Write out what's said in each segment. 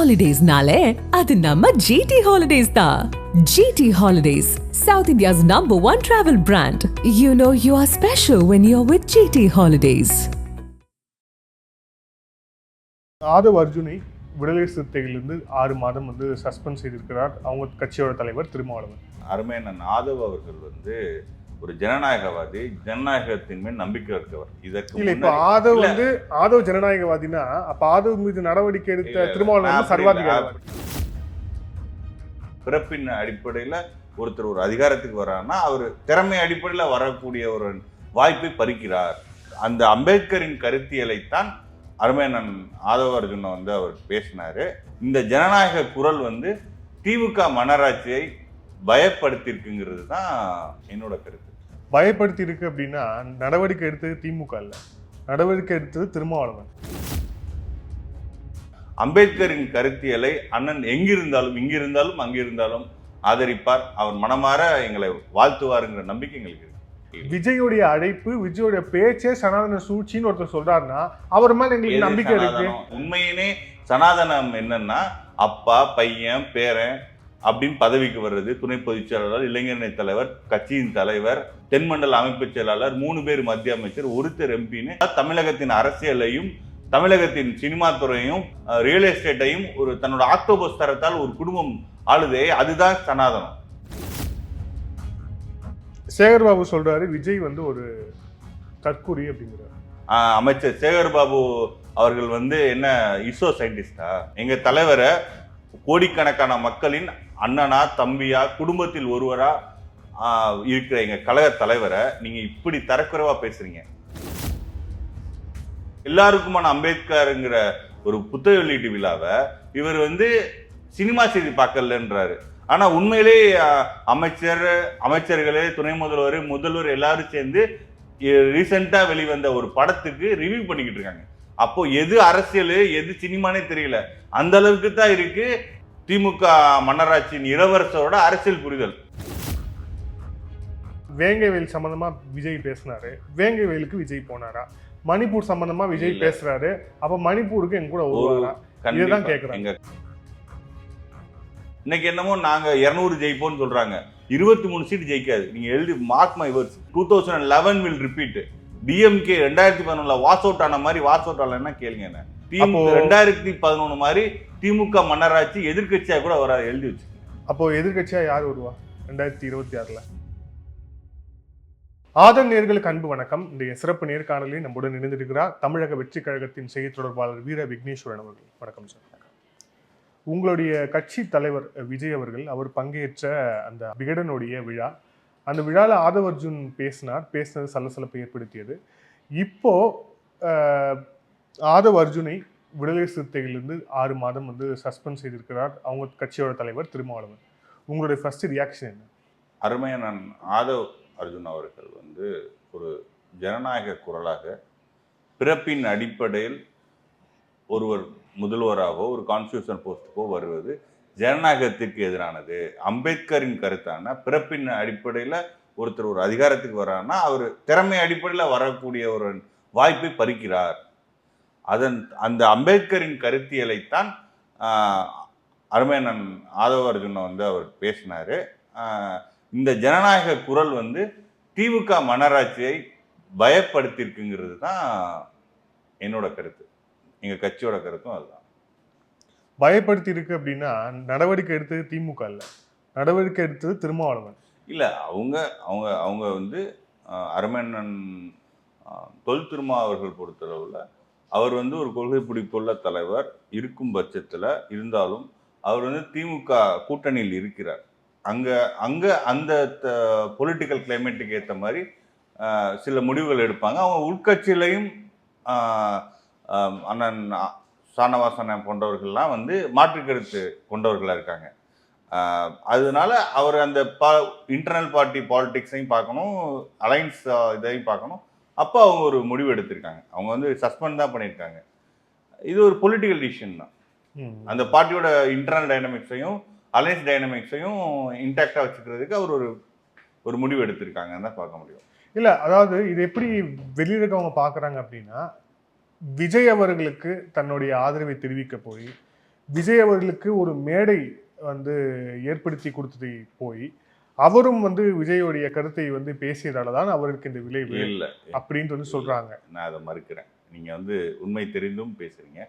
Holidays-nale, adu namma GT Holidays da. GT Holidays, South India's #1 travel brand. You know you are special when you're with GT Holidays. Aadhav அர்ஜுனை விடுதலை சிறுத்தைகளிலிருந்து 6 மாதம் suspend செய்திருக்கிறார் அவங்க கட்சியோட தலைவர் திருமாவளவன். அருமையண்ணன் ஆதவ் அவர்கள் ஒரு ஜனநாயகவாதி, ஜனநாயகத்தின் மேல் நம்பிக்கை இருக்கவர். இதற்கு இல்ல இப்ப ஆதவ் ஜனநாயகவாதினா அப்ப ஆதவ் மீது நடவடிக்கை எடுத்த திருமாவளவன் சர்வாதிகாரி. பிறப்பின் அடிப்படையில ஒருத்தர் ஒரு அதிகாரத்துக்கு வர்றாருன்னா அவர் திறமை அடிப்படையில் வரக்கூடிய ஒரு வாய்ப்பை பறிக்கிறார். அந்த அம்பேத்கரின் கருத்தியலைத்தான் அருமையண்ணன் ஆதவ அர்ஜுனை அவர் பேசினாரு. இந்த ஜனநாயக குரல் திமுக மன்னராட்சியை பயப்படுத்திருக்குங்கிறது தான் என்னோட கருத்து. பயப்படுத்தி இருக்கு அப்படின்னா நடவடிக்கை எடுத்தது திமுக இல்ல, நடவடிக்கை எடுத்தது திருமாவளவன். அம்பேத்கரின் கருத்தியலை அண்ணன் எங்கிருந்தாலும் இங்கிருந்தாலும் அங்கிருந்தாலும் ஆதரிப்பார். அவர் மனமாற எங்களை வாழ்த்துவாருங்கிற நம்பிக்கை எங்களுக்கு இருக்கு. விஜயோடைய அழைப்பு, விஜயோடைய பேச்சே சனாதன சூழ்ச்சின்னு ஒருத்தர் சொல்றாருன்னா அவர் மேல எங்களுக்கு நம்பிக்கை இருக்கு. உண்மையினே சனாதனம் என்னன்னா அப்பா, பையன், பேரன் அப்படின்னு பதவிக்கு வர்றது, துணை பொதுச் செயலாளர், இளைஞரணி தலைவர், கட்சியின் தலைவர், தென்மண்டல அமைப்பு செயலாளர், 3 பேர் மத்திய அமைச்சர், ஒருத்தர் எம்பின்னு தமிழகத்தின் அரசியலையும் தமிழகத்தின் சினிமா துறையும் ரியல் எஸ்டேட்டையும் ஒரு தன்னோட ஆக்டோபஸ் தரத்தால் ஒரு குடும்பம் ஆளுதே, அதுதான் சனாதனம். சேகர்பாபு சொல்றாரு விஜய் ஒரு தற்கூரி அப்படிங்கிறார். அமைச்சர் சேகர்பாபு அவர்கள் என்ன இஸ்ரோ சயின்டிஸ்டா? எங்க தலைவரை கோடிக்கணக்கான மக்களின் அண்ணனா, தம்பியா, குடும்பத்தில் ஒருவரா இருக்கிற எங்க கழக தலைவரை நீங்க இப்படி தரக்குறைவா பேசுறீங்க. எல்லாருக்குமான அம்பேத்கருங்கிற ஒரு புத்தக வெளியீட்டு விழாவை இவர் சினிமா செய்தி பார்க்கலன்றாரு. ஆனா உண்மையிலே அமைச்சர்களே, துணை முதல்வர் எல்லாரும் சேர்ந்து ரீசெண்டா வெளிவந்த ஒரு படத்துக்கு ரிவ்யூ பண்ணிக்கிட்டு இருக்காங்க. அப்போ எது அரசியல் எது சினிமானே தெரியல. அந்த அளவுக்கு தான் இருக்கு திமுக மன்னராட்சியின் இளவரசரோட அரசியல் புரிதல். வேங்கைவேல் சம்பந்தமா விஜய் பேசினாரு, வேங்கைவேலுக்கு விஜய் போனாரா? மணிப்பூர் சம்பந்தமா விஜய் பேசுறாரு, அப்ப மணிப்பூருக்கு எங்க கூட வருவாரா? இதுதான் கேக்குறாங்க. இன்னைக்கு என்னமோ நாங்க 200 ஜெயிப்போம்னு சொல்றாங்க. 23 சீட் ஜெயிக்காது. நீங்க எழுதி mark my words. 2011 will repeat. DMK 2011 was out ஆன மாதிரி வாஸ் அவுட் ஆகலன்னா கேளுங்க. என்ன 2011 மாதிரி திமுக மன்னராட்சி எதிர்கட்சியா கூட வராது, எழுதி வச்சு. அப்போ எதிர்கட்சியா யார் வருவா 2026? ஆதன் நேயர்களுக்கு அன்பு வணக்கம். இன்றைய சிறப்பு நேர்காணலில் நம்முடன் இணைந்திருக்கிறார் தமிழக வெற்றி கழகத்தின் செய்தி தொடர்பாளர் வீர விக்னேஸ்வரன் அவர்கள். வணக்கம் சார். உங்களுடைய கட்சி தலைவர் விஜய் அவர்கள் அவர் பங்கேற்ற அந்த விகடனுடைய விழா, அந்த விழாவில் ஆதவ் அர்ஜுன் பேசினது சலசலப்பை ஏற்படுத்தியது. இப்போ ஆதவ் அர்ஜுனை விடுதலை சிறுத்தைகளிலிருந்து 6 மாதம் சஸ்பெண்ட் செய்திருக்கிறார் அவங்க கட்சியோட தலைவர் திருமாவளவன். உங்களுடைய ஃபர்ஸ்ட் ரியாக்ஷன் என்ன? அருமையான ஆதவ் அர்ஜுன் அவர்கள் ஒரு ஜனநாயக குரலாக பிறப்பின் அடிப்படையில் ஒருவர் முதல்வராகவோ ஒரு கான்ஸ்டியூஷன் போஸ்டுக்கோ வருவது ஜனநாயகத்திற்கு எதிரானது. அம்பேத்கரின் கருத்தான பிறப்பின் அடிப்படையில் ஒருத்தர் ஒரு அதிகாரத்துக்கு வர்றாருன்னா அவர் திறமை அடிப்படையில் வரக்கூடிய ஒரு வாய்ப்பை பறிக்கிறார். அந்த அம்பேத்கரின் கருத்தியலைத்தான் அருமையண்ணன் ஆதவ அர்ஜுனை அவர் பேசினாரு. இந்த ஜனநாயக குரல் திமுக மன்னராட்சியை பயப்படுத்திருக்குங்கிறது தான் என்னோட கருத்து, எங்க கட்சியோட கருத்தும் அதுதான். பயப்படுத்தி இருக்கு அப்படின்னா நடவடிக்கை எடுத்தது திமுக இல்ல, நடவடிக்கை எடுத்தது திருமாவளவன் இல்ல. அவங்க அவங்க அவங்க அருமையண்ணன் தொல் திருமா அவர்கள் பொறுத்தளவுல அவர் ஒரு கொள்கை பிடிப்புள்ள தலைவர் இருக்கும் பட்சத்துல இருந்தாலும் அவர் திமுக கூட்டணியில் இருக்கிறார். அங்க அந்த பொலிட்டிக்கல் கிளைமேட்டுக்கு ஏற்ற மாதிரி சில முடிவுகள் எடுப்பாங்க. அவங்க உள்கட்சியிலையும் அண்ணன் சானவாசன் போன்றவர்கள்லாம் மாற்று கருத்து கொண்டவர்களாக இருக்காங்க. அதனால அவர் அந்த இன்டர்னல் பார்ட்டி பாலிடிக்ஸையும் பார்க்கணும், அலைன்ஸ் இதையும் பார்க்கணும். அப்போ அவங்க ஒரு முடிவு எடுத்திருக்காங்க. அவங்க சஸ்பெண்ட் தான் பண்ணியிருக்காங்க. இது ஒரு பொலிட்டிக்கல் டிசிஷன் தான். அந்த பார்ட்டியோட இன்டர்னல் டைனமிக்ஸையும் அலைன்ஸ் டைனமிக்ஸையும் இன்டாக்டா வச்சுக்கிறதுக்கு அவர் ஒரு முடிவு எடுத்திருக்காங்கன்னு தான் பார்க்க முடியும். இல்லை, அதாவது இது எப்படி வெளியில் இருக்கவங்க பார்க்குறாங்க அப்படின்னா, விஜய் அவர்களுக்கு தன்னுடைய ஆதரவை தெரிவிக்க போய் விஜய் அவர்களுக்கு ஒரு மேடை வந்து ஏற்படுத்தி கொடுத்ததை போய் அவரும் வந்து விஜயோடைய கருத்தை வந்து பேசியதால தான் அவருக்கு இந்த விளைவு இல்லை அப்படின்ட்டு வந்து சொல்றாங்க. நான் அதை மறுக்கிறேன். நீங்க வந்து உண்மை தெரிந்தும் பேசுறீங்க.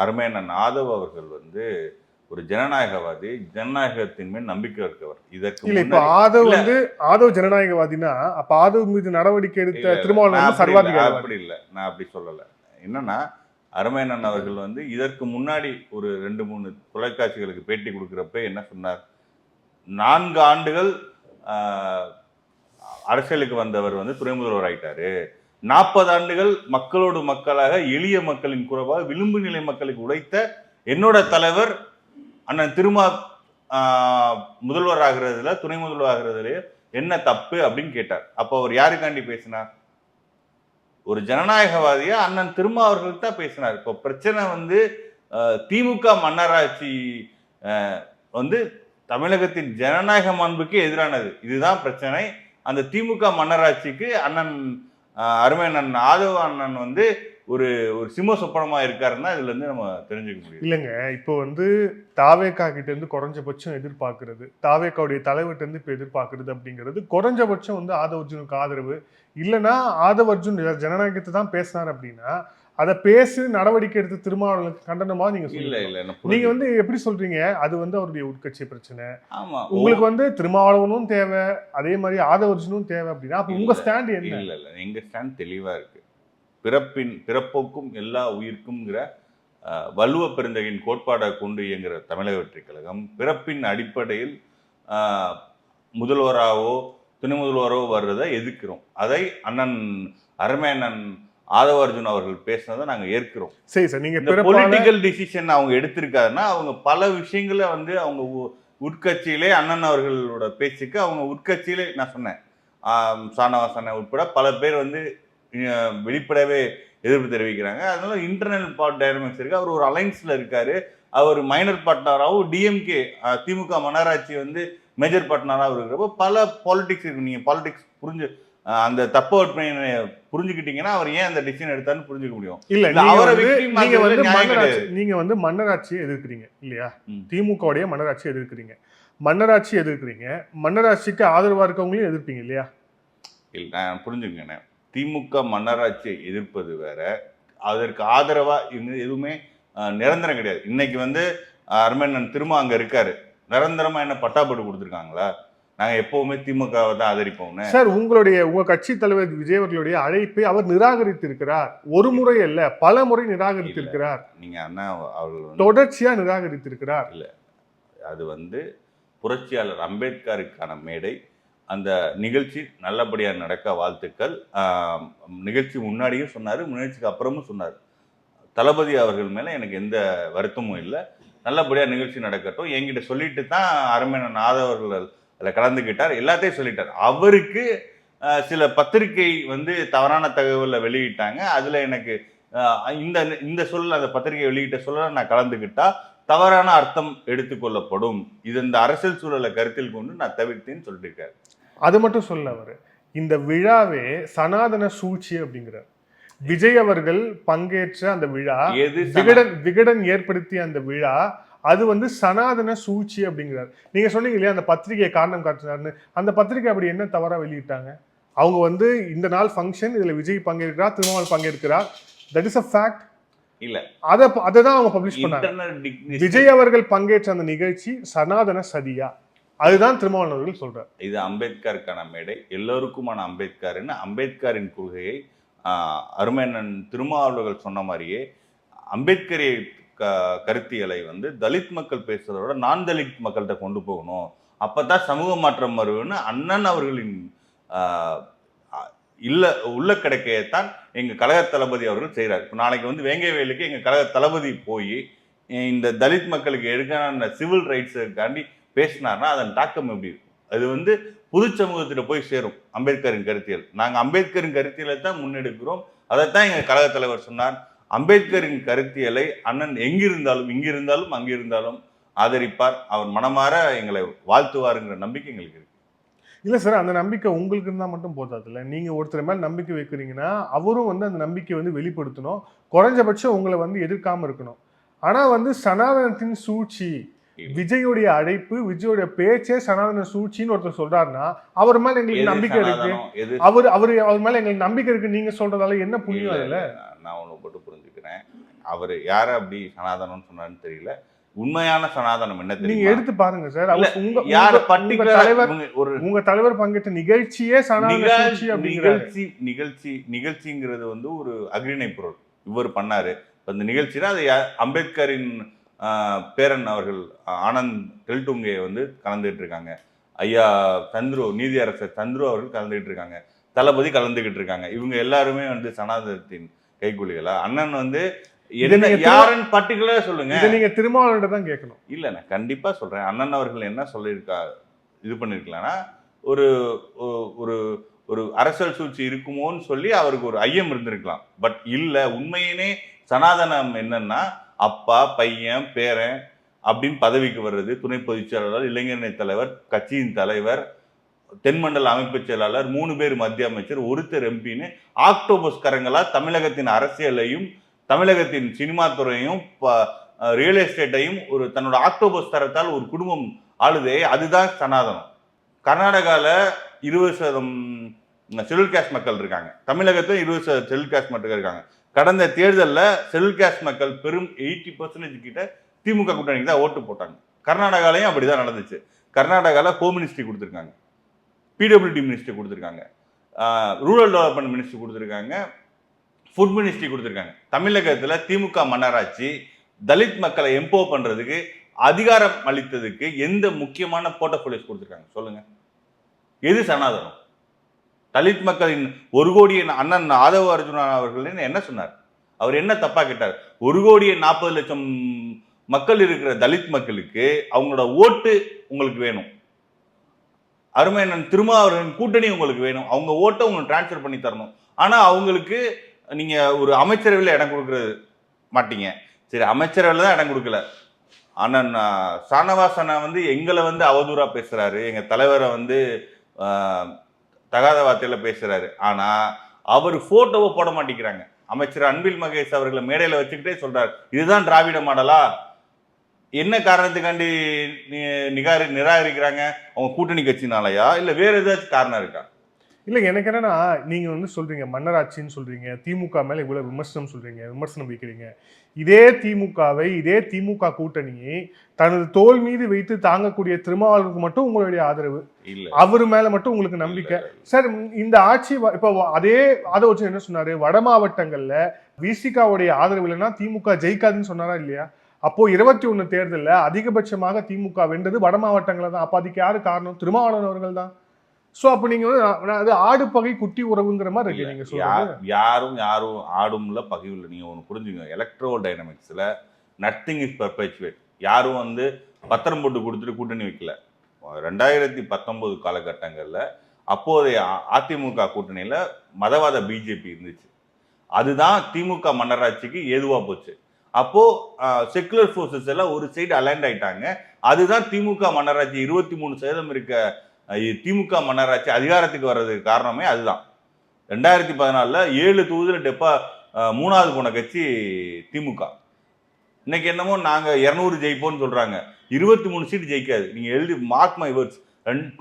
அருமையண்ணன் ஆதவ் அவர்கள் வந்து ஒரு ஜனநாயகவாதி, ஜனநாயகத்தின் மேல் நம்பிக்கை இருக்கவர். இதற்கு இல்ல இப்ப ஆதவ் வந்து ஆதவ் ஜனநாயகவாதினா அப்ப ஆதவ் மீது நடவடிக்கை எடுத்த திருமாவளவன் சர்வாதிகாரி. அப்படி இல்லை, நான் அப்படி சொல்லல. என்னன்னா அருமையண்ணன் அவர்கள் வந்து இதற்கு முன்னாடி ஒரு 2-3 தொலைக்காட்சிகளுக்கு பேட்டி கொடுக்குறப்ப என்ன சொன்னார், 4 ஆண்டுகள் அரசியலுக்கு வந்தவர் வந்து துணை முதல்வர் ஆயிட்டாரு, 40 ஆண்டுகள் மக்களோடு மக்களாக எளிய மக்களின் குறைவாக விளிம்பு நிலை மக்களுக்கு உழைத்த என்னோட தலைவர் அண்ணன் திருமா முதல்வர் ஆகிறதுல துணை முதல்வர் ஆகிறதுல என்ன தப்பு அப்படின்னு கேட்டார். அப்போ அவர் யாருக்காண்டி பேசினார்? ஒரு ஜனநாயகவாதியா அண்ணன் திருமா அவர்களுக்கு தான் பேசினார். இப்போ பிரச்சனை வந்து திமுக மன்னராட்சி வந்து தமிழகத்தின் ஜனநாயக மாண்புக்கு எதிரானது, இதுதான் பிரச்சனை. அந்த திமுக மன்னராட்சிக்கு அண்ணன் அருமையண்ணன் ஆதவ அண்ணன் வந்து ஒரு ஒரு சிம்ம சொப்பனமா இருக்காருன்னா இதுல இருந்து நம்ம தெரிஞ்சுக்க முடியும். இல்லைங்க, இப்போ வந்து தாவேக்கா கிட்ட இருந்து குறைஞ்சபட்சம் எதிர்பார்க்கறது, தாவேக்காவுடைய தலைவர்கிட்ட இருந்து இப்ப எதிர்பார்க்கறது அப்படிங்கிறது குறைஞ்சபட்சம் வந்து ஆதவ அர்ஜுனுக்கு ஆதரவு இல்லைன்னா ஆதவ அர்ஜுன் ஜனநாயகத்தை தான் பேசினார் அப்படின்னா அதை பேசி நடவடிக்கை எடுத்து திருமாவளவனுக்கு கண்டனமா நீங்க சொல்ல. நீங்க வந்து எப்படி சொல்றீங்க அது வந்து அவருடைய உட்கட்சி பிரச்சனை, ஆமா உங்களுக்கு வந்து திருமாவளவனும் தேவை அதே மாதிரி ஆதவ அர்ஜுனும் தேவை அப்படின்னா அப்ப உங்க ஸ்டாண்ட் என்ன? இல்ல எங்க ஸ்டாண்ட் தெளிவா இருக்கு. பிறப்போக்கும் எல்லா உயிர்க்கும்ங்கிற வள்ளுவ பெருந்தகையின் கோட்பாடை கொண்டு இயங்குகிற தமிழக வெற்றிக் கழகம் பிறப்பின் அடிப்படையில் முதல்வராகவோ துணை முதல்வரோ வர்றதை எதிர்க்கிறோம். அதை அண்ணன் அருமையண்ணன் ஆதவ அர்ஜுன் அவர்கள் பேசினதை நாங்க ஏற்கிறோம். சரி சார், நீங்க பொலிட்டிக்கல் டிசிஷன் அவங்க எடுத்திருக்காருன்னா அவங்க பல விஷயங்களை வந்து அவங்க உட்கட்சியிலே அண்ணன் அவர்களோட பேச்சுக்கு அவங்க உட்கட்சியிலே நான் சொன்னேன் சானவாசனை உட்பட பல பேர் வந்து வெளிப்படவே எதிர்ப்பு தெரிவிக்கிறாங்க. அதனால இன்டர்னல் டைனமிக்ஸ் இருக்கு. அவர் ஒரு அலைன்ஸ்ல இருக்காரு. அவர் மைனர் பார்ட்னராகவும் டிஎம்கே திமுக மன்னராட்சி வந்து மேஜர் பார்ட்னராகவும் இருக்கிறப்போ பல பாலிடிக்ஸ் இருக்கு. நீங்க பாலிடிக்ஸ் புரிஞ்சு அந்த தப்பு புரிஞ்சுக்கிட்டீங்கன்னா அவர் ஏன் அந்த டிசிஷன் எடுத்தாருன்னு புரிஞ்சுக்க முடியும். இல்ல நீங்க வந்து மன்னராட்சியை எதிர்க்கிறீங்க இல்லையா, திமுகவுடைய மன்னராட்சியை எதிர்க்கிறீங்க, மன்னராட்சிக்கு ஆதரவா இருக்கவங்களையும் எதிர்ப்பீங்க இல்லையா? இல்ல நான் புரிஞ்சுக்கங்க, திமுக மன்னராட்சியை எதிர்ப்பது வேற, அதற்கு ஆதரவா எதுவுமே நிரந்தரம் கிடையாது. இன்னைக்கு வந்து அருமையண்ணன் திரும்ப அங்க இருக்காரு, நிரந்தரமா என்ன பட்டாப்பட்டு கொடுத்துருக்காங்களா? நாங்க எப்பவுமே திமுகவை தான் ஆதரிப்போம் சார். உங்க கட்சி தலைவர் விஜய் அவர்களுடைய அழைப்பை அவர் நிராகரித்து இருக்கிறார். ஒரு முறை அல்ல பல முறை நிராகரித்து இருக்கிறார். நீங்க அண்ணா அவர்கள் தொடர்ச்சியா நிராகரித்து இருக்கிறார். இல்ல அது வந்து புரட்சியாளர் அம்பேத்கருக்கான மேடை. அந்த நிகழ்ச்சி நல்லபடியாக நடக்க வாழ்த்துக்கள். நிகழ்ச்சி முன்னாடியும் சொன்னார், நிகழ்ச்சிக்கு அப்புறமும் சொன்னார். தளபதி அவர்கள் மேலே எனக்கு எந்த வருத்தமும் இல்லை, நல்லபடியாக நிகழ்ச்சி நடக்கட்டும் என்கிட்ட சொல்லிட்டு தான் அருமையண்ணன் ஆதவர்கள் அதில் கலந்துக்கிட்டார், எல்லாத்தையும் சொல்லிட்டார். அவருக்கு சில பத்திரிகை வந்து தவறான தகவலை வெளியிட்டாங்க. அதில் எனக்கு இந்த சொல்ல அந்த பத்திரிகை வெளியிட்ட சொல்ல நான் கலந்துக்கிட்டா தவறான அர்த்தம் எடுத்துக்கொள்ளப்படும், இது இந்த அரசியல் சூழலை கருத்தில் கொண்டு நான் தவிர்த்தேன்னு சொல்லியிருக்காரு. அது மட்டும் சொல்ல அவர் இந்த விழாவே சனாதன சூழ்ச்சி அப்படிங்கிறார். விஜய் அவர்கள் பங்கேற்ற அந்த விழா, விகடன் ஏற்படுத்திய அந்த விழா, அது வந்து சனாதன சூழ்ச்சி அப்படிங்கிறார். நீங்க சொன்னீங்க இல்லையா அந்த பத்திரிகையை காரணம் காட்டினார்னு, அந்த பத்திரிகை அப்படி என்ன தவறா வெளியிட்டாங்க? அவங்க வந்து இந்த நாள் ஃபங்க்ஷன், இதுல விஜய் பங்கேற்கிறார், திருமாவளவன் பங்கேற்கிறார், தட் இஸ் அ ஃபேக்ட். இல்ல அதை தான் அவங்க பப்ளிஷ் பண்ணாங்க. விஜய் அவர்கள் பங்கேற்ற அந்த நிகழ்ச்சி சனாதன சதியா, அதுதான் திருமாவளவன் அவர்கள் சொல்றார். இது அம்பேத்கருக்கான மேடை, எல்லோருக்குமான அம்பேத்கர்னு அம்பேத்கரின் கொள்கையை அருமையண்ணன் திருமாவளவர்கள் சொன்ன மாதிரியே அம்பேத்கரிய கருத்தியலை வந்து தலித் மக்கள் பேசுறதோட நான் தலித் மக்கள்கிட்ட கொண்டு போகணும், அப்பதான் சமூக மாற்றம் வரும்னு அண்ணன் அவர்களின் உள்ள கிடைக்கையத்தான் எங்க கழக தளபதி அவர்கள் செய்யறாரு. இப்போ நாளைக்கு வந்து வேங்கை வேலுக்கு எங்க கழக தளபதி போய் இந்த தலித் மக்களுக்கு எடுக்கான சிவில் ரைட்ஸுக்காண்டி பேசினார்னா அதன் தாக்கம் எப்படி இருக்கும்? அது வந்து புது சமூகத்திட்ட போய் சேரும் அம்பேத்கரின் கருத்தியல். நாங்கள் அம்பேத்கரின் கருத்தியலை தான் முன்னெடுக்கிறோம். அதைத்தான் எங்கள் கழக தலைவர் சொன்னார், அம்பேத்கரின் கருத்தியலை அண்ணன் எங்கிருந்தாலும் இங்கிருந்தாலும் அங்கிருந்தாலும் ஆதரிப்பார், அவர் மனமாற எங்களை வாழ்த்துவாருங்கிற நம்பிக்கை எங்களுக்கு இருக்கு. இல்லை சார், அந்த நம்பிக்கை உங்களுக்கு இருந்தால் மட்டும் போதாது இல்லை, நீங்கள் ஒருத்தர் மேலே நம்பிக்கை வைக்கிறீங்கன்னா அவரும் வந்து அந்த நம்பிக்கை வந்து வெளிப்படுத்தணும், குறைஞ்சபட்சம் உங்களை வந்து எதிர்க்காமல் இருக்கணும். ஆனா வந்து சனாதனத்தின் சூழ்ச்சி, விஜயோடைய அழைப்பு, விஜயோட பேச்சே சனாதன சூழ்ச்சின்னு ஒருத்தர் சொல்றாருன்னா அவர் மேல எங்களுக்கு நம்பிக்கை இருக்கு. அவர் மேல எங்களுக்கு நம்பிக்கை இருக்கு நீங்க சொல்றதால என்ன புண்ணியம் அதுல? நான் ஒண்ணு போட்டு புரிஞ்சுக்கிறேன். அவர் யார அப்படி சனாதனம் சொன்னான்னு தெரியல. உண்மையான சனாதனம் என்ன தெரியும்? நீங்க எடுத்து பாருங்க சார். உங்க தலைவர் பங்கேற்ற நிகழ்ச்சியே நிகழ்ச்சிங்கிறது வந்து ஒரு அக்ரிணை பொருள். இவர் பண்ணாரு அந்த நிகழ்ச்சினா அது அம்பேத்கரின் பேரன் அவர்கள் ஆனந்த் டெல்டுங்கே வந்து கலந்துகிட்டு இருக்காங்க. ஐயா சந்துரு, நீதியரசர் சந்துரு அவர்கள் கலந்துகிட்டு இருக்காங்க. தளபதி கலந்துகிட்டு இருக்காங்க. இவங்க எல்லாருமே வந்து சனாதனத்தின் கைக்கூலிகளா? அண்ணன் வந்து யாருன்னு பர்டிகுலரா சொல்லுங்க. நீங்க திருமாவளவன் தான் கேட்கணும். இல்ல நான் கண்டிப்பா சொல்றேன். அண்ணன் அவர்கள் என்ன சொல்லியிருக்கா இது பண்ணிருக்கலாம்னா ஒரு ஒரு ஒரு அரசியல் சூழ்ச்சி இருக்குமோன்னு சொல்லி அவருக்கு ஒரு ஐயம் இருந்திருக்கலாம். பட் இல்ல, உண்மையினே சனாதனம் என்னன்னா அப்பா பையன் பேரன் அப்படின்னு பதவிக்கு வர்றது, துணை பொதுச் செயலாளர், இளைஞரணி தலைவர், கட்சியின் தலைவர், தென்மண்டல அமைப்பு செயலாளர், 3 பேர் மத்திய அமைச்சர், ஒருத்தர் எம்பின்னு ஆக்டோபஸ் கரங்களா தமிழகத்தின் அரசியலையும் தமிழகத்தின் சினிமா துறையும் ரியல் எஸ்டேட்டையும் ஒரு தன்னோட ஆக்டோபஸ் தரத்தால் ஒரு குடும்பம் ஆளுதே, அதுதான் சனாதனம். கர்நாடகாவில் 20% ஷெட்யூல் காஸ்ட் மக்கள் இருக்காங்க. தமிழகத்தில் 20% ஷெட்யூல் காஸ்ட் மக்கள் இருக்காங்க. கடந்த தேர்தலில் ஷெட்யூல் காஸ்ட் மக்கள் பெரும் 80% கிட்ட திமுக கூட்டணிக்கு தான் ஓட்டு போட்டாங்க. கர்நாடகாலையும் அப்படிதான் நடந்துச்சு. கர்நாடகாவில் ஹோம் மினிஸ்ட்ரி கொடுத்துருக்காங்க, பிடபிள்யூடி மினிஸ்ட்ரி கொடுத்துருக்காங்க, ரூரல் டெவலப்மெண்ட் மினிஸ்ட்ரி கொடுத்துருக்காங்க, ஃபுட் மினிஸ்ட்ரி கொடுத்துருக்காங்க. தமிழகத்தில் திமுக மன்னராட்சி தலித் மக்களை எம்பவர் பண்றதுக்கு, அதிகாரம் அளித்ததுக்கு எந்த முக்கியமான போர்ட்ஃபோலியோஸ் கொடுத்துருக்காங்க சொல்லுங்க? எது சனாதனம்? தலித் மக்களின் 1 கோடி அண்ணன் ஆதவ அர்ஜுனா அவர்கள் என்ன சொன்னார்? அவர் என்ன தப்பா கேட்டார்? 1,40,00,000 மக்கள் இருக்கிற தலித் மக்களுக்கு அவங்களோட ஓட்டு உங்களுக்கு வேணும், அருமை அண்ணன் திருமாவளவன் கூட்டணி உங்களுக்கு வேணும், அவங்க ஓட்டை உங்களுக்கு டிரான்ஸ்ஃபர் பண்ணி தரணும். ஆனா அவங்களுக்கு நீங்க ஒரு அமைச்சரவையில் இடம் கொடுக்கறது மாட்டீங்க. சரி, அமைச்சரவையில் தான் இடம் கொடுக்கல. அண்ணன் சானவாசனா வந்து எங்களை வந்து அவதூறா பேசுறாரு, எங்க தலைவரை வந்து தகாத வார்த்தையில பேசுறாரு. ஆனா அவர் போட்டோவை போட மாட்டேங்கிறாங்க. அமைச்சர் அன்பில் மகேஷ் அவர்களை மேடையில வச்சுக்கிட்டே சொல்றாரு, இதுதான் திராவிட மாடலா? என்ன காரணத்துக்காண்டி நிராகரிக்கிறாங்க? அவங்க கூட்டணி கட்சினாலயா இல்ல வேற ஏதாச்சும் காரணம் இருக்கா? இல்லை, எனக்கு என்னன்னா, நீங்க வந்து சொல்றீங்க மன்னராட்சின்னு சொல்றீங்க, திமுக மேல இவ்வளவு விமர்சனம் வைக்கிறீங்க. இதே திமுகவை, இதே திமுக கூட்டணியை தனது தோல் மீது வைத்து தாங்கக்கூடிய திருமாவளவனுக்கு மட்டும் உங்களுடைய ஆதரவு, அவரு மேல மட்டும் உங்களுக்கு நம்பிக்கை. சார், இந்த ஆட்சி இப்போ அதை வச்சு என்ன சொன்னாரு? வட மாவட்டங்கள்ல விசிகாவுடைய ஆதரவு இல்லைன்னா திமுக ஜெயிக்காதுன்னு சொன்னாரா இல்லையா? அப்போ 21 தேர்தலில் அதிகபட்சமாக திமுக வென்றது வட மாவட்டங்கள தான். அப்போ அதுக்கு யாரு காரணம்? திருமாவளவன் அவர்கள் தான். சோ அப்ப நீங்க வந்து ஆடு பகை குட்டி உறவுங்கிற மாதிரி இருக்கு நீங்க சொல்றது. யாரும் ஆடும்ல பகையுள்ள. நீங்க ஒன்று புரிஞ்சுங்க, எலக்ட்ரோ டைனமிக்ஸ்ல நத்திங் இஸ் பெர்பெச்சுவேட். யாரும் வந்து பத்திரம் போட்டு கொடுத்துட்டு கூட்டணி வைக்கல. 2019 காலகட்டங்கள்ல அப்போதைய அதிமுக கூட்டணியில மதவாத பிஜேபி இருந்துச்சு. அதுதான் திமுக மன்னராட்சிக்கு ஏதுவா போச்சு. அப்போ செக்குலர் ஃபோர்ஸஸ் எல்லாம் ஒரு சைடு அலைண்ட் ஆயிட்டாங்க. அதுதான் திமுக மன்னராட்சி 23% இருக்க திமுக மன்னராட்சி அதிகாரத்துக்கு வர்றதுக்கு காரணமே அதுதான். 2014 7 தொகுதியில் டெப்பா 3வது போன கட்சி திமுக. இன்னைக்கு என்னமோ நாங்க 200 ஜெயிப்போம்னு சொல்றாங்க. 23 சீட் ஜெயிக்காது. நீங்க எழுதி mark my words.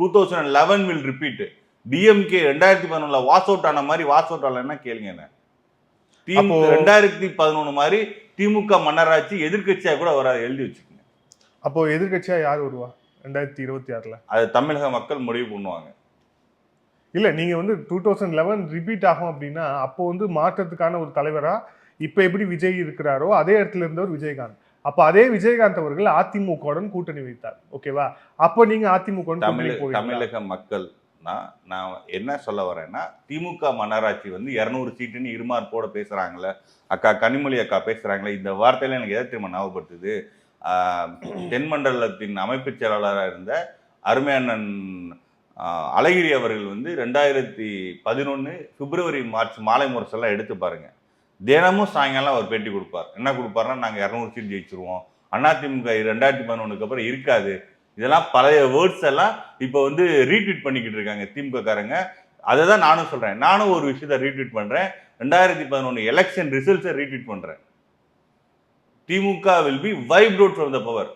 2011 will repeat. DMK 2011 was out ஆன மாதிரி வாஸ் அவுட் ஆகலன்னா கேளுங்க என்ன. 2011 மாதிரி திமுக மன்னராட்சி எதிர்கட்சியா கூட வராது, எழுதி வச்சுக்கோங்க. அப்போ எதிர்கட்சியா யார் வருவா 2026? அது தமிழக மக்கள் முடிவு பண்ணுவாங்க. இல்ல, நீங்க வந்து 2011 ரிப்பீட் ஆகும் அப்படின்னா அப்போ வந்து மாற்றத்துக்கான ஒரு தலைவரா இப்ப எப்படி விஜய் இருக்கிறாரோ அதே இடத்துல இருந்தவர் விஜயகாந்த். அப்ப அதே விஜயகாந்த் அவர்கள் அதிமுகவுடன் கூட்டணி வைத்தார். ஓகேவா? அப்ப நீங்க அதிமுக தமிழக மக்கள் நான் என்ன சொல்ல வரேன்னா, திமுக மன்னராட்சி வந்து 200 சீட்டுன்னு இருமார்போட பேசுறாங்களே, அக்கா கனிமொழி அக்கா பேசுறாங்களே, இந்த வார்த்தையில எனக்கு எதை திரும்ப ஞாபகப்படுத்துது? தென்மண்டலத்தின் அமைப்பு செயலாளராக இருந்த அருமை அண்ணன் அழகிரி அவர்கள் வந்து 2011 பிப்ரவரி மார்ச் மாலை முரசெல்லாம் எடுத்து பாருங்க. தினமும் சாயங்காலம் அவர் பேட்டி கொடுப்பார். என்ன கொடுப்பாருன்னா, நாங்கள் 200 சீட் ஜெயிச்சிருவோம், அதிமுக 2011 அப்புறம் இருக்காது. இதெல்லாம் பழைய வேர்ட்ஸ் எல்லாம் இப்போ வந்து ரீட்வீட் பண்ணிக்கிட்டு இருக்காங்க திமுக காரங்க. அதை தான் நானும் சொல்றேன். நானும் ஒரு விஷயத்த ரீட்வீட் பண்றேன். 2011 எலெக்ஷன் ரிசல்ட்ஸை ரீட்வீட் பண்றேன். DMK will be wiped out from the power.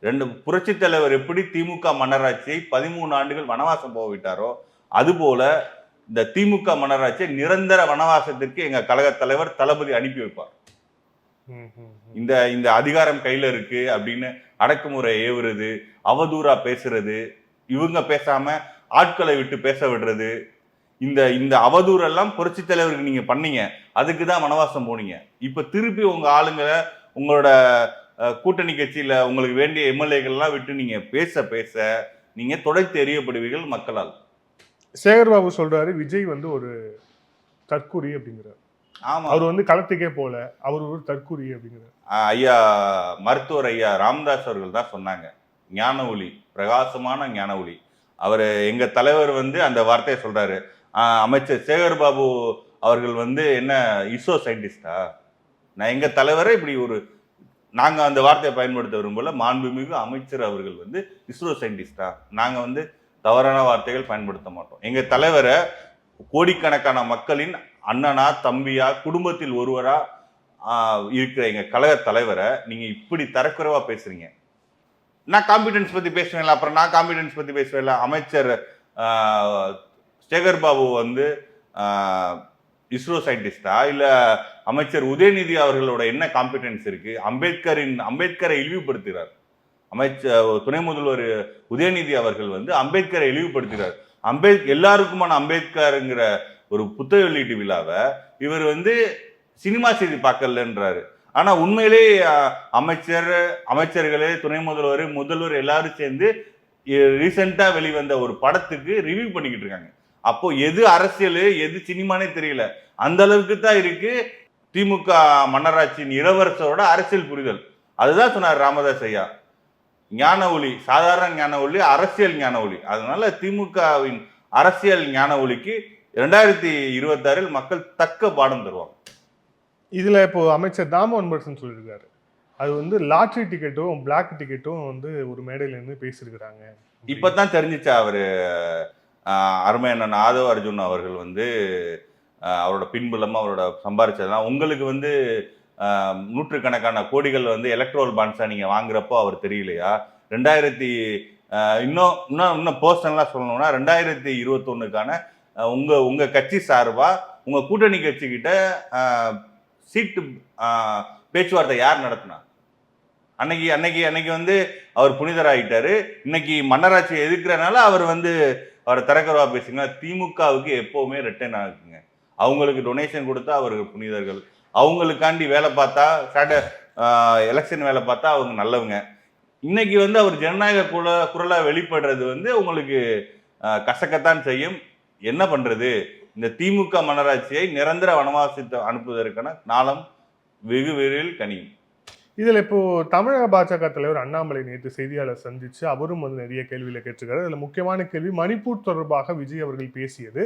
ரெண்டு புரட்சி தலைவர் எப்படி திமுக மன்னராட்சியை 13 ஆண்டுகள் வனவாசம் போவிட்டாரோ அதுபோல இந்த திமுக மன்னராட்சியை நிரந்தர வனவாசத்திற்கு எங்க கழக தலைவர் தளபதி அனுப்பி வைப்பார். இந்த இந்த அதிகாரம் கையில இருக்கு அப்படின்னு அடக்குமுறை ஏவுறது, அவதூறா பேசுறது, இவங்க பேசாம ஆட்களை விட்டு பேச விடுறது, இந்த இந்த அவதூறெல்லாம் புரட்சி தலைவருக்கு நீங்க பண்ணீங்க, அதுக்கு தான் வனவாசம் போனீங்க. இப்ப திருப்பி உங்க ஆளுங்களை உங்களோட கூட்டணி கட்சியில உங்களுக்கு வேண்டிய எம்எல்ஏகள்லாம் விட்டு நீங்க பேச பேச நீங்க தொடர்ந்து எறியப்படுவீர்கள் மக்களால். சேகர்பாபு சொல்றாரு விஜய் வந்து ஒரு தற்குறி அப்படிங்கிறார். ஆமா, அவர் வந்து களத்துக்கே போல, அவர் ஒரு தற்குறி அப்படிங்கிறார். ஐயா மருத்துவர் ஐயா ராமதாஸ் அவர்கள் தான் சொன்னாங்க. ஞான ஒளி, பிரகாசமான ஞான ஒளி. அவர் எங்க தலைவர் வந்து அந்த வார்த்தையை சொல்றாரு. அமைச்சர் சேகர்பாபு அவர்கள் வந்து என்ன இஸ்ரோ சயின்டிஸ்டா? நான் எங்க தலைவரை இப்படி ஒரு நாங்க அந்த வார்த்தையை பயன்படுத்த விரும்பல. மாண்புமிகு அமைச்சர் அவர்கள் வந்து இஸ்ரோ சயின்டிஸ்டா? நாங்க வந்து தவறான வார்த்தைகள் பயன்படுத்த மாட்டோம். எங்க தலைவரை கோடிக்கணக்கான மக்களின் அண்ணனா, தம்பியா, குடும்பத்தில் ஒருவரா இருக்கிற எங்க கழக தலைவரை நீங்க இப்படி தரக்குறைவா பேசுறீங்க. நான் காம்பிடன்ஸ் பத்தி பேசுவேன்ல, அப்புறம் நான் காம்பிடன்ஸ் பத்தி பேசுவேன்ல. அமைச்சர் சேகர்பாபு வந்து இஸ்ரோ சயின்டிஸ்டா இல்ல அமைச்சர் உதயநிதி அவர்களோட என்ன காம்பிடன்ஸ் இருக்கு? அம்பேத்கரை இழிவுபடுத்துகிறார். அமைச்சர் துணை முதல்வர் உதயநிதி அவர்கள் வந்து அம்பேத்கரை இழிவுபடுத்துகிறார். எல்லாருக்குமான அம்பேத்கருங்கிற ஒரு புத்தக வெளியீட்டு விழாவை இவர் வந்து சினிமா செய்தி பார்க்கலன்றாரு. ஆனா உண்மையிலே அமைச்சர்களே, துணை முதல்வர் எல்லாரும் சேர்ந்து ரீசெண்டா வெளிவந்த ஒரு படத்துக்கு ரிவ்யூ பண்ணிக்கிட்டு இருக்காங்க. அப்போ எது அரசியல் எது சினிமானே தெரியல. அந்த அளவுக்கு தான் இருக்கு திமுக மன்னராட்சியின் இளவரசரோட அரசியல் புரிதல். அதுதான் சொன்னார் ராமதாஸ் ஐயா. ஞான ஒளி, சாதாரண ஞான ஒளி, அரசியல் ஞான ஒளி. அதனால திமுகவின் அரசியல் ஞான ஒளிக்கு 2026 மக்கள் தக்க பாடம் தருவாங்க. இதுல இப்போ அமைச்சர் தாமோதரன் சொல்லியிருக்காரு, அது வந்து லாட்ரி டிக்கெட்டும் பிளாக் டிக்கெட்டும் வந்து ஒரு மேடையில இருந்து பேசியிருக்கிறாங்க. இப்பதான் தெரிஞ்சிச்சா அவரு அருமையண்ணன் ஆதவ அர்ஜுன் அவர்கள் வந்து அவரோட பின்புலமா அவரோட சம்பாரிச்சதெல்லாம் உங்களுக்கு வந்து நூற்றுக்கணக்கான கோடிகள் வந்து எலக்ட்ரோல் பாண்ட்ஸா நீங்க வாங்குறப்போ அவர் தெரியலையா? இன்னும் பர்சனலா சொல்லணும்னா 2021க்கான உங்க கட்சி சார்பா உங்க கூட்டணி கட்சி கிட்ட சீட்டு பேச்சுவார்த்தை யார் நடத்தினா? அன்னைக்கு வந்து அவர் புனிதராயிட்டாரு. இன்னைக்கு மன்னராட்சி எதிர்க்கிறனால அவர் வந்து அவரை தரக்குறைவா பேசுங்க. திமுகவுக்கு எப்பவுமே ரிட்டர்ன் ஆகுங்க. அவங்களுக்கு டொனேஷன் கொடுத்தா அவர்கள் புனிதர்கள், அவங்களுக்காண்டி வேலை பார்த்தா எலெக்ஷன் வேலை பார்த்தா அவங்க நல்லவங்க. இன்னைக்கு வந்து அவர் ஜனநாயக குரலா வெளிப்படுறது வந்து உங்களுக்கு கசக்கத்தான் செய்யும். என்ன பண்றது? இந்த திமுக மன்னராட்சியை நிரந்தர வனவாசத்தை அனுப்புவதற்கான நாளம் வெகு விரைவில் கனியும். இதுல இப்போ தமிழக பாஜக தலைவர் அண்ணாமலை நேற்று செய்தியாளர் சந்திச்சு அவரும் வந்து நிறைய கேள்வியில கேட்டிருக்காரு. அதுல முக்கியமான கேள்வி மணிப்பூர் தொடர்பாக விஜய் அவர்கள் பேசியது.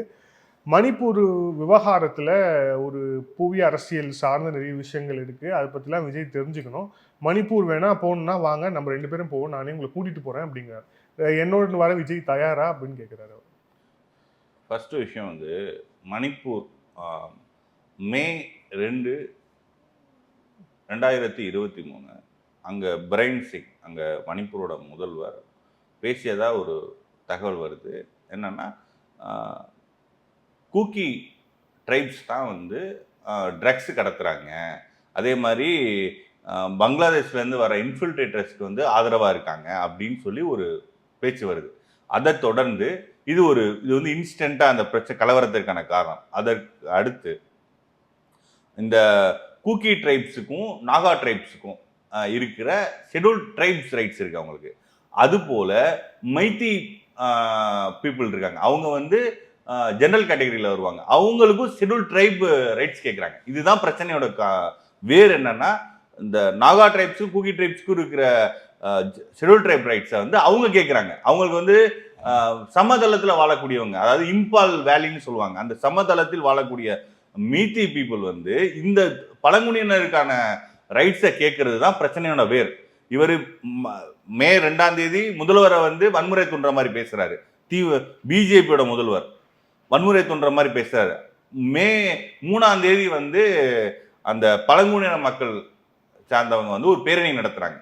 மணிப்பூர் விவகாரத்துல ஒரு புவி அரசியல் சார்ந்த நிறைய விஷயங்கள் இருக்கு, அதை பத்திலாம் விஜய் தெரிஞ்சுக்கணும். மணிப்பூர் வேணா போகணும்னா வாங்க, நம்ம 2 பேரும் போவோம், நானே உங்களை கூட்டிட்டு போறேன் அப்படிங்கிறார். என்னோட வர விஜய் தயாரா அப்படின்னு கேட்கிறாரு. ஃபர்ஸ்ட் விஷயம் வந்து மணிப்பூர் மே 2, 2023 அங்கே பிரைன் சிங், அங்கே மணிப்பூரோட முதல்வர் பேசியதா ஒரு தகவல் வருது. என்னன்னா கூக்கி ட்ரைப்ஸ் தான் வந்து ட்ரக்ஸ் கடத்துறாங்க, அதே மாதிரி பங்களாதேஷ்லேருந்து வர இன்ஃபில்ட்ரேட்டர்ஸ்க்கு வந்து ஆதரவாக இருக்காங்க அப்படின்னு சொல்லி ஒரு பேச்சு வருது. அதை தொடர்ந்து இது வந்து இன்ஸ்டண்ட்டாக அந்த பிரச்சனை கலவரத்திற்கான காரணம். அதற்கு அடுத்து இந்த கூக்கி ட்ரைப்ஸுக்கும் நாகா ட்ரைப்ஸுக்கும் இருக்கிற ஷெட்யூல்ட் ட்ரைப்ஸ் ரைட்ஸ் இருக்கு அவங்களுக்கு. அதுபோல மைத்தி பீப்புள் இருக்காங்க, அவங்க வந்து ஜெனரல் கேட்டகரியில் வருவாங்க, அவங்களுக்கும் ஷெட்யூல்ட் ட்ரைப் ரைட்ஸ் கேட்குறாங்க. இதுதான் பிரச்சனையோட வேறு என்னன்னா, இந்த நாகா ட்ரைப்ஸுக்கும் கூக்கி ட்ரைப்ஸுக்கும் இருக்கிற ஷெட்யூல் ட்ரைப் ரைட்ஸை வந்து அவங்க கேட்குறாங்க. அவங்களுக்கு வந்து சமதளத்தில் வாழக்கூடியவங்க, அதாவது இம்பால் வேலின்னு சொல்லுவாங்க, அந்த சமதளத்தில் வாழக்கூடிய மீத்தி பீப்புள் வந்து இந்த பழங்குடியினருக்கான ரைட்ஸை கேட்கறது தான் பிரச்சனையோட வேர். இவர் மே 2 முதல்வரை வந்து வன்முறை தூண்டுற மாதிரி பேசுறாரு. பிஜேபியோட முதல்வர் வன்முறை தூண்டுற மாதிரி பேசுறாரு. மே 3 வந்து அந்த பழங்குடியின மக்கள் சார்ந்தவங்க வந்து ஒரு பேரணி நடத்துறாங்க,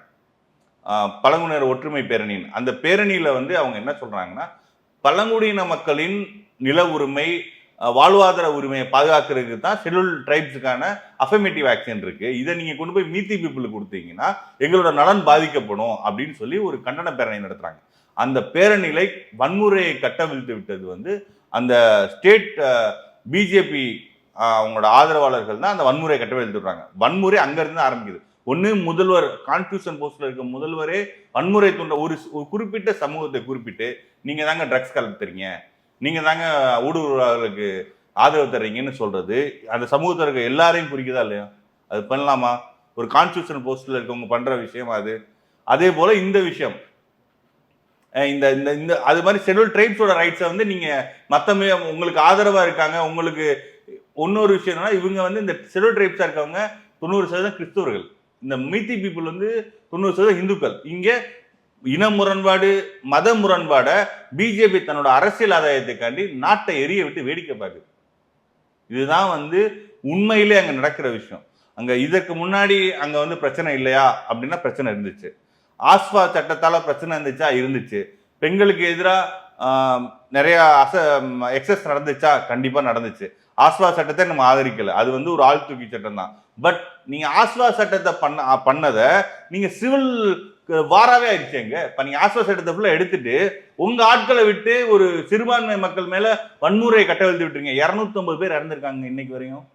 பழங்குடியினர் ஒற்றுமை பேரணின்னு. அந்த பேரணியில வந்து அவங்க என்ன சொல்றாங்கன்னா, பழங்குடியின மக்களின் நில உரிமை, வாழ்வாதார உரிமையை பாதுகாக்கிறதுக்கு தான் ஷெட்யூல் ட்ரைப்ஸுக்கான அஃபர்மேட்டிவ் ஆக்ஷன் இருக்கு. இதை நீங்க கொண்டு போய் மீத்தி பீப்புளுக்கு கொடுத்தீங்கன்னா எங்களோட நலன் பாதிக்கப்படும் அப்படின்னு சொல்லி ஒரு கண்டன பேரணி நடத்துறாங்க. அந்த பேரணியில வன்முறையை கட்டவிழ்த்து விட்டது வந்து அந்த ஸ்டேட் பிஜேபி அவங்களோட ஆதரவாளர்கள் தான் அந்த வன்முறையை கட்டவிழ்த்து விடுறாங்க. வன்முறை அங்கிருந்து ஆரம்பிக்குது. ஒன்று முதல்வர் கான்ஸ்டியூஷன் போஸ்ட்ல இருக்க முதல்வரே வன்முறை தூண்ட ஒரு குறிப்பிட்ட சமூகத்தை குறிப்பிட்டு நீங்க தாங்க ட்ரக்ஸ் கலத்துறீங்க, நீங்க தாங்க ஊடுருவர்களுக்கு ஆதரவு தர்றீங்கன்னு சொல்றது அந்த சமூகத்தில் இருக்க எல்லாரையும் குறிக்குதா இல்லையா? அது பண்ணலாமா? ஒரு கான்ஸ்டியூஷன் போஸ்ட்ல இருக்கவங்க பண்ற விஷயம் அது. அதே போல இந்த விஷயம் இந்த இந்த அது மாதிரி ஷெட்யூல் ட்ரைப்ஸோட ரைட்ஸை வந்து நீங்க மத்தமே உங்களுக்கு ஆதரவா இருக்காங்க. உங்களுக்கு இன்னொரு விஷயம் என்னன்னா, இவங்க வந்து இந்த ஷெட்யூல் ட்ரைப்ஸா இருக்கவங்க 90% கிறிஸ்தவர்கள், இந்த மீத்தி பீப்புள் வந்து 90% இந்துக்கள். இங்க இன முரண்பாடு, மத முரண்பாட பிஜேபி தன்னோட அரசியல் ஆதாயத்துக்காண்டி நாட்டை எரிய விட்டு வேடிக்கை பார்க்குது. இதுதான் வந்து உண்மையிலே அங்க நடக்கிற விஷயம். அங்க இதற்கு முன்னாடி அங்க வந்து பிரச்சனை இல்லையா அப்படின்னா பிரச்சனை இருந்துச்சு. ஆஸ்வா சட்டத்தால பிரச்சனை இருந்துச்சா? இருந்துச்சு. பெண்களுக்கு எதிராக நிறைய எக்ஸஸ் நடந்துச்சா? கண்டிப்பா நடந்துச்சு. ஆஸ்வா சட்டத்தை நம்ம ஆதரிக்கல, அது வந்து ஒரு ஆள் தூக்கி சட்டம் தான். பட் நீங்க ஆஸ்வா சட்டத்தை பண்ணதை நீங்க சிவில் வாராவே ஆயிடுச்சுங்க. இப்ப நீங்க ஆஸ்வா சட்டத்தை ஃபுல்லா எடுத்துட்டு உங்க ஆட்களை விட்டு ஒரு சிறுபான்மை மக்கள் மேல வன்முறையை கட்டவிழ்த்து விட்டுருங்க. 250 பேர் இறந்திருக்காங்க இன்னைக்கு வரையும்.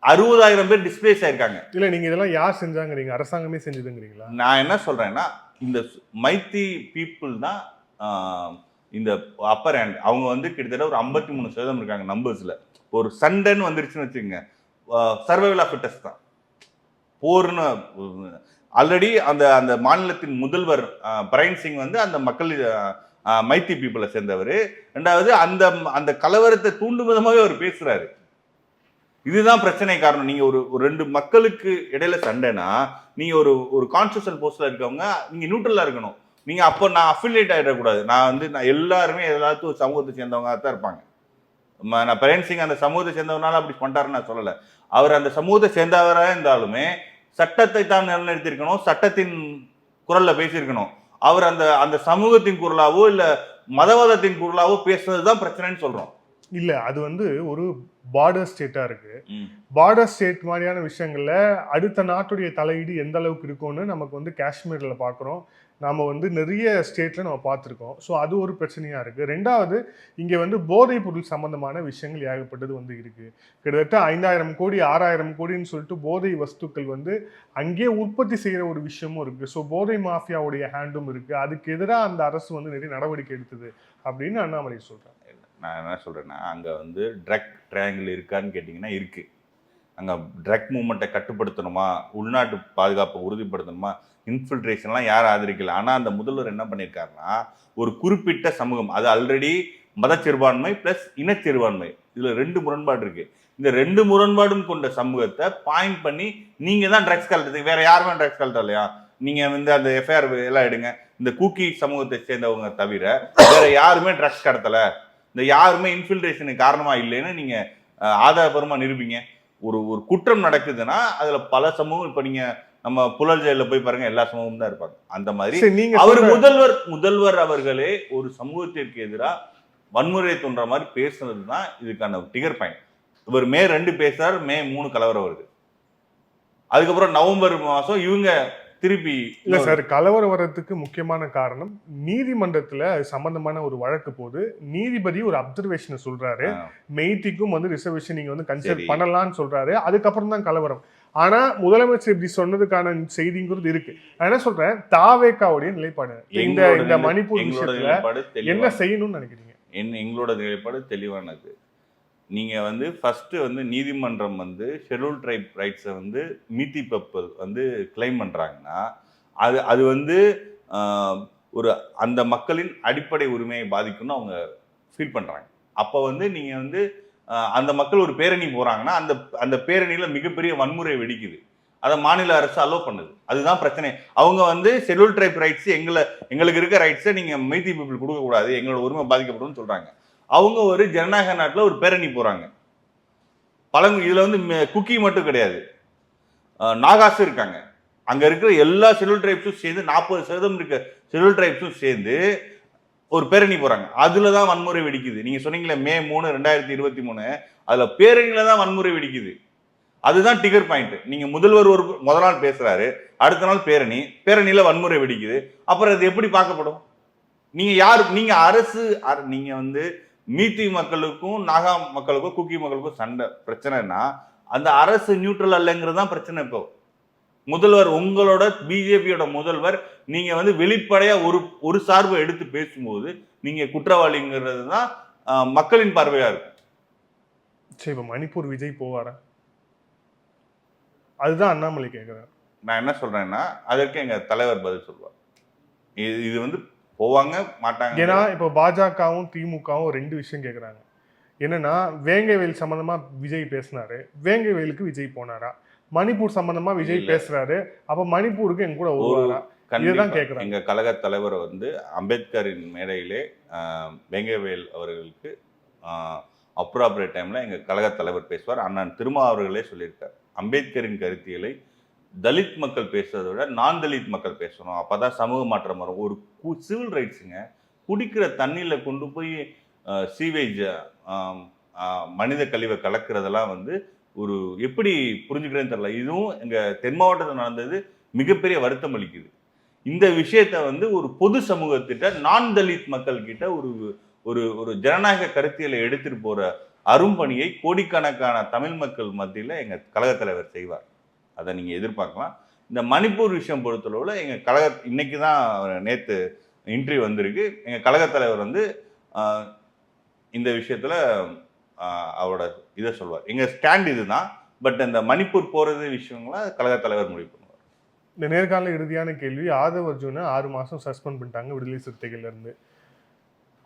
60,000 பேர் டிஸ்பிளேஸ் ஆயிருக்காங்க. இல்ல நீங்க இதெல்லாம் யார் செஞ்சாங்க? அரசாங்கமே செஞ்சதுங்கிறீங்களா? நான் என்ன சொல்றேன்னா, இந்த மைத்தி பீப்புள் தான் இந்த அப்பர் ஹேண்ட். அவங்க வந்து கிட்டத்தட்ட ஒரு 53% இருக்காங்க நம்பர்ஸ்ல. ஒரு சண்டைன்னு வந்துருச்சுன்னு வச்சுக்கோங்க, சர்வைவல் ஆஃப் ஃபிட்டஸ்ட் தான். போர்னு ஆல்ரெடி அந்த அந்த மாநிலத்தின் முதல்வர் பரைன் சிங் வந்து அந்த மக்கள் மைத்தி பீப்புளை சேர்ந்தவர். ரெண்டாவது அந்த அந்த கலவரத்தை தூண்டும் விதமாகவே அவர் பேசுறாரு. இதுதான் பிரச்சனை காரணம். நீங்க ஒரு ரெண்டு மக்களுக்கு இடையில சண்டைனா நீங்க ஒரு கான்ஸ்டியூஷன் போஸ்ட்ல இருக்கவங்க நீங்க நியூட்ரலா இருக்கணும். நீங்க அப்போ நான் அஃபிலியேட் ஆயிடக்கூடாது. நான் எல்லாருமே எல்லாத்துக்கும் ஒரு சமூகத்தை சேர்ந்தவங்க தான் இருப்பாங்க. நான் பரைன் சிங் அந்த சமூகத்தை சேர்ந்தவனால அப்படி பண்ணிட்டாருன்னு நான் சொல்லலை. அவர் அந்த சமூகத்தை சேர்ந்தவராக இருந்தாலுமே சட்டத்தை தான் நிலைநிறுத்திருக்கணும், சட்டத்தின் குரல்ல பேசியிருக்கணும். அவர் அந்த அந்த சமூகத்தின் குரலாவோ இல்ல மதவாதத்தின் குரலாவோ பேசுறதுதான் பிரச்சனைன்னு சொல்றோம். இல்ல அது வந்து ஒரு பார்டர் ஸ்டேட்டா இருக்கு. பார்டர் ஸ்டேட் மாதிரியான விஷயங்கள்ல அடுத்த நாட்டுடைய தலையீடு எந்த அளவுக்கு இருக்கும்னு நமக்கு வந்து காஷ்மீர்ல பாக்குறோம். நாம வந்து நிறைய ஸ்டேட்ல நம்ம பார்த்துருக்கோம். ஸோ அது ஒரு பிரச்சனையா இருக்கு. ரெண்டாவது, இங்க வந்து போதைப் பொருள் சம்பந்தமான விஷயங்கள் ஏகப்பட்டது வந்து இருக்கு. கிட்டத்தட்ட 5,000 கோடி 6,000 கோடின்னு சொல்லிட்டு போதை வஸ்துக்கள் வந்து அங்கேயே உற்பத்தி செய்யற ஒரு விஷயமும் இருக்கு. ஸோ போதை மாஃபியாவுடைய ஹேண்டும் இருக்கு. அதுக்கு எதிராக அந்த அரசு வந்து நிறைய நடவடிக்கை எடுத்தது அப்படின்னு அண்ணாமலை சொல்றாங்க. நான் என்ன சொல்றேன்னா, அங்க வந்து ட்ரக் ட்ரையாங்கிள் இருக்கான்னு கேட்டிங்கன்னா இருக்கு. அங்கே ட்ரக் மூவ்மெண்ட்டை கட்டுப்படுத்தணுமா, உள்நாட்டு பாதுகாப்பை உறுதிப்படுத்தணுமா, இன்ஃபில்ட்ரேஷன்லாம் யாரும் ஆதரிக்கல. ஆனால் அந்த முதல்வர் என்ன பண்ணியிருக்காருன்னா, ஒரு குறிப்பிட்ட சமூகம், அது ஆல்ரெடி மதச்சிறுபான்மை ப்ளஸ் இனச்சிறுபான்மை, இதில் 2 முரண்பாடு இருக்கு. இந்த 2 முரண்பாடும் கொண்ட சமூகத்தை பாயிண்ட் பண்ணி நீங்கள் தான் ட்ரக்ஸ் கலட்டுறது, வேற யாருமே ட்ரக்ஸ் கலட்ட இல்லையா? நீங்கள் வந்து அந்த எஃப்ஐஆர் எல்லாம் எடுங்க, இந்த கூக்கி சமூகத்தை சேர்ந்தவங்க தவிர வேற யாருமே ட்ரக்ஸ் கடத்தலை, இந்த யாருமே இன்ஃபில்ட்ரேஷனுக்கு காரணமாக இல்லைன்னு நீங்கள் ஆதாரபூர்வமாக நிரூபிங்க. ஒரு குற்றம் நடக்குதுன்னா அதுல பல சமூகம், இப்ப நீங்க நம்ம புலல் ஜெயில போய் பாருங்க, எல்லா சமூகமும் தான் இருப்பாங்க. அந்த மாதிரி அவர் முதல்வர் அவர்களே ஒரு சமூகத்திற்கு எதிராக வன்முறை தோன்ற மாதிரி பேசுனதுதான் இதுக்கான டிகர் பாயிண்ட். இவர் மே 2 பேசுறாரு, மே 3 கலவரம் வருது. அதுக்கப்புறம் நவம்பர் மாசம் இவங்க திருப்பி இல்ல சார், கலவரம் வர்றதுக்கு முக்கியமான காரணம் நீதிமன்றத்துல சம்பந்தமான ஒரு வழக்கு போது நீதிபதி ஒரு அப்சர்வேஷன் சொல்றாரு, மெய்த்திக்கும் வந்து ரிசர்வேஷன் நீங்க வந்து கன்சிடர் பண்ணலாம்னு சொல்றாரு. அதுக்கப்புறம் தான் கலவரம். ஆனா முதலமைச்சர் இப்படி சொன்னதுக்கான செய்திங்கிறது இருக்கு. நான் என்ன சொல்றேன், தாவேக்காவுடைய நிலைப்பாடு இந்த மணிப்பூர் விஷயத்துல என்ன செய்யணும்னு நினைக்கிறீங்க? எங்களோட நிலைப்பாடு தெளிவானது. நீங்க வந்து ஃபர்ஸ்ட் வந்து நீதிமன்றம் வந்து ஷெட்யூல் ட்ரைப் ரைட்ஸை வந்து மீத்தி பீப்புள் வந்து கிளைம் பண்றாங்கன்னா அது வந்து ஒரு அந்த மக்களின் அடிப்படை உரிமையை பாதிக்கும்னு அவங்க ஃபீல் பண்றாங்க. அப்போ வந்து நீங்க வந்து அந்த மக்கள் ஒரு பேரணி போறாங்கன்னா அந்த பேரணியில மிகப்பெரிய வன்முறை வெடிக்குது. அதை மாநில அரசு அலோவ் பண்ணுது. அதுதான் பிரச்சனை. அவங்க வந்து ஷெட்யூல் ட்ரைப் ரைட்ஸ் எங்களுக்கு இருக்க ரைட்ஸை நீங்க மீத்தி பீப்புள் கொடுக்க கூடாது, எங்களோட உரிமை பாதிக்கப்படும் சொல்றாங்க. அவங்க ஒரு ஜனநாயக நாட்டில் ஒரு பேரணி போறாங்க. இதுல வந்து குக்கி மட்டும் கிடையாது, நாகாஸும் இருக்காங்க. அங்க இருக்கிற எல்லா ஷெட்யூல் ட்ரைப்ஸும் சேர்ந்து 40% இருக்க ஷெட்யூல் ட்ரைப்ஸும் சேர்ந்து ஒரு பேரணி போறாங்க. அதுலதான் வன்முறை வெடிக்குது. நீங்க சொன்னீங்களே மே 3, 2023 அதுல பேரணியில தான் வன்முறை வெடிக்குது. அதுதான் டிகர் பாயிண்ட். நீங்க முதல்வர் ஒரு முதல் நாள் பேசுறாரு, அடுத்த நாள் பேரணியில வன்முறை வெடிக்குது. அப்புறம் அது எப்படி பார்க்கப்படும்? நீங்க யாரு? நீங்க அரசு, நீங்க வந்து மீத்தி மக்களுக்கும் நாகா மக்களுக்கும் குக்கி மக்களுக்கும் சண்டை பிரச்சனைனா அந்த அரசு நியூட்ரல் அல்லங்கிறது தான் பிரச்சனை. இப்போ முதல்வர், உங்களோட பிஜேபியோட முதல்வர், நீங்க வந்து வெளிப்படையா ஒரு சார்பு எடுத்து பேசும்போது நீங்க குற்றவாளிங்கிறது தான் மக்களின் பார்வையா இருக்கும். சரி, இப்ப மணிப்பூர் விஜய் போவாரா? அதுதான் அண்ணாமலை கேட்கிறார். நான் என்ன சொல்றேன்னா அதற்கு எங்க தலைவர் பதில் சொல்லுவார். இது வந்து போவாங்க மாட்டாங்க. ஏன்னா இப்போ பாஜகவும் திமுகவும் 2 விஷயம் கேட்குறாங்க. என்னன்னா, வேங்கைவேல் சம்பந்தமா விஜய் பேசினாரு, வேங்கைவேலுக்கு விஜய் போனாரா? மணிப்பூர் சம்பந்தமா விஜய் பேசுறாரு, அப்ப மணிப்பூருக்கு எங்க கூட வருவாரா? இதுதான் கேட்குறாங்க. எங்க கழக தலைவர் வந்து அம்பேத்கரின் மேடையிலே வேங்கைவேல் அவர்களுக்கு அப்ராப்ரேட் டைம்ல எங்க கழக தலைவர் பேசுவார். அண்ணன் திருமா அவர்களே சொல்லியிருக்கார், அம்பேத்கரின் கருத்தியலை தலித் மக்கள் பேசுறதை விட நான் தலித் மக்கள் பேசணும், அப்பதான் சமூக மாற்றம் வரும். ஒரு சிவில் ரைட்ஸுங்க. குடிக்கிற தண்ணியில கொண்டு போய் சீவேஜ் மனித கழிவை கலக்கிறதெல்லாம் வந்து ஒரு எப்படி புரிஞ்சுக்கிறேன்னு தெரியல. இதுவும் எங்க தென் மாவட்டத்தில் நடந்தது மிகப்பெரிய வருத்தம் அளிக்குது. இந்த விஷயத்த வந்து ஒரு பொது சமூகத்திட்ட நான் தலித் மக்கள் கிட்ட ஒரு ஒரு ஒரு ஜனநாயக கருத்தியலை எடுத்துட்டு போற அரும்பணியை கோடிக்கணக்கான தமிழ் மக்கள் மத்தியில் எங்க கழக தலைவர் செய்வார். அதை நீங்க எதிர்பார்க்கலாம். இந்த மணிப்பூர் விஷயம் பொறுத்தளவுல எங்க கழக இன்னைக்கு தான் நேத்து இன்டர்வியூ வந்திருக்கு. எங்க கழக தலைவர் வந்து இந்த விஷயத்துல அவரோட இதை சொல்வார். எங்க ஸ்டாண்ட் இதுதான். பட் இந்த மணிப்பூர் போறது விஷயங்கள கழக தலைவர் முடிவு பண்ணுவார். இந்த நேர்காணல இறுதியான கேள்வி, ஆதவ் அர்ஜுனை 6 மாசம் சஸ்பெண்ட் பண்ணிட்டாங்க விடுதலை சிறுத்தைகள்ல இருந்து.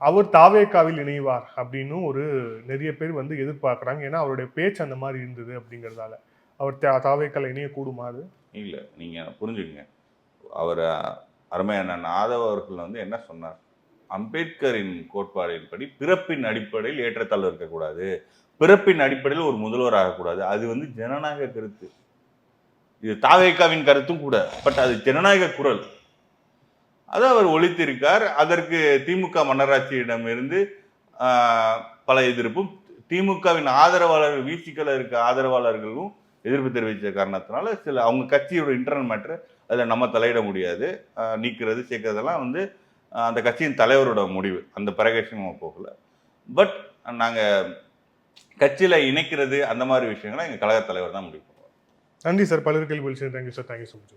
அவர் தாவேக்காவில் இணைவார் அப்படின்னு ஒரு நிறைய பேர் வந்து எதிர்பார்க்குறாங்க. ஏன்னா அவருடைய பேச்சு அந்த மாதிரி இருந்தது அப்படிங்கிறதால. அவர் தாவேக்கால இணையக்கூடுமா? அது இல்லை, நீங்க புரிஞ்சுக்கங்க. அவர் அருமையான ஆதவ் அவர்கள் வந்து என்ன சொன்னார், அம்பேத்கரின் கோட்பாடின்படி பிறப்பின் அடிப்படையில் ஏற்றத்தாழ்வு இருக்கக்கூடாது, பிறப்பின் அடிப்படையில் ஒரு முதல்வர் ஆகக்கூடாது. அது வந்து ஜனநாயக கருத்து. இது தாவேக்காவின் கருத்தும் கூட. பட் அது ஜனநாயக குரல். அதை அவர் ஒழித்திருக்கார். அதற்கு திமுக மன்னராட்சியிடம் இருந்து பல எதிர்ப்பும், திமுகவின் ஆதரவாளர்கள், வீசிக்கல இருக்க ஆதரவாளர்களும் எதிர்ப்பு தெரிவித்த காரணத்தினால சில அவங்க கட்சியோட இன்டர்னல் மேட்டர் அதில் நம்ம தலையிட முடியாது. நீக்கிறது சேர்க்கறதெல்லாம் வந்து அந்த கட்சியின் தலைவரோட முடிவு. அந்த பிரகேஷனும் போகல. பட் நாங்கள் கட்சியில் இணைக்கிறது அந்த மாதிரி விஷயங்களை எங்கள் கழக தலைவர் தான் முடிவு பண்ணுவார். நன்றி சார். பலர் கேள்வி. Thank you sir. Thank you so much.